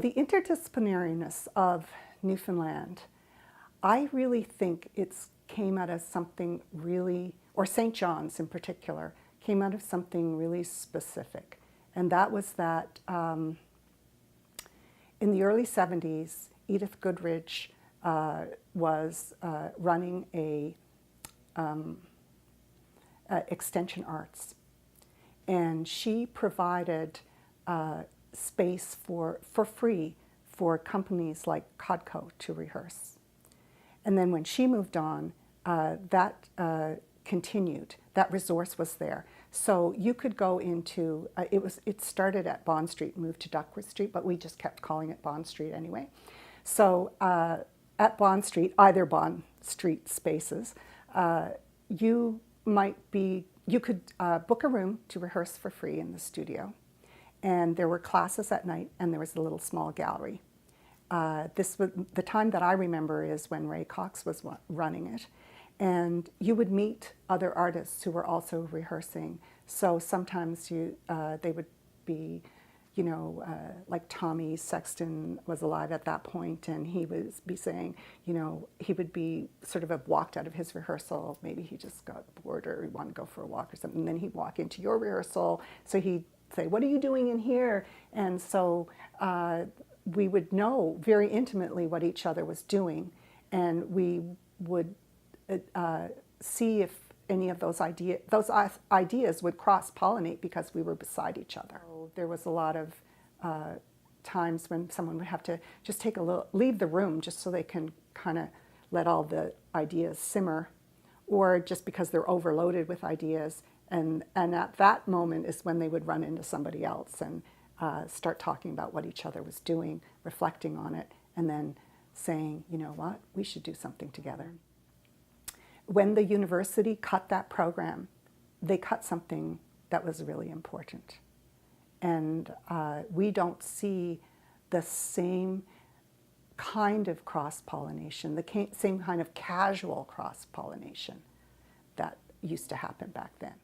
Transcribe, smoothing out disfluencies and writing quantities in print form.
The interdisciplinariness of Newfoundland, I really think it came out of something really, or St. John's in particular, came out of something really specific. And that was that in the early 70s, Edith Goodridge was running a extension arts. And she provided space for free for companies like Codco to rehearse. And then when she moved on, that continued. That resource was there. So you could go into, it started at Bond Street, moved to Duckworth Street, but we just kept calling it Bond Street anyway. So at Bond Street, either Bond Street spaces, you could book a room to rehearse for free in the studio. And there were classes at night, and there was a little small gallery. This was the time that I remember is when Ray Cox was running it. And you would meet other artists who were also rehearsing. So sometimes they would be, like Tommy Sexton was alive at that point, and he would be saying, he would be sort of have walked out of his rehearsal. Maybe he just got bored or he wanted to go for a walk or something. And then he'd walk into your rehearsal. So he'd say, "What are you doing in here?" And so we would know very intimately what each other was doing, and we would see if any of those ideas would cross-pollinate because we were beside each other. So there was a lot of times when someone would have to just leave the room just so they can kind of let all the ideas simmer, or just because they're overloaded with ideas. And at that moment is when they would run into somebody else and start talking about what each other was doing, reflecting on it, and then saying, "You know what, we should do something together." When the university cut that program, they cut something that was really important. And we don't see the same kind of cross-pollination, the same kind of casual cross-pollination that used to happen back then.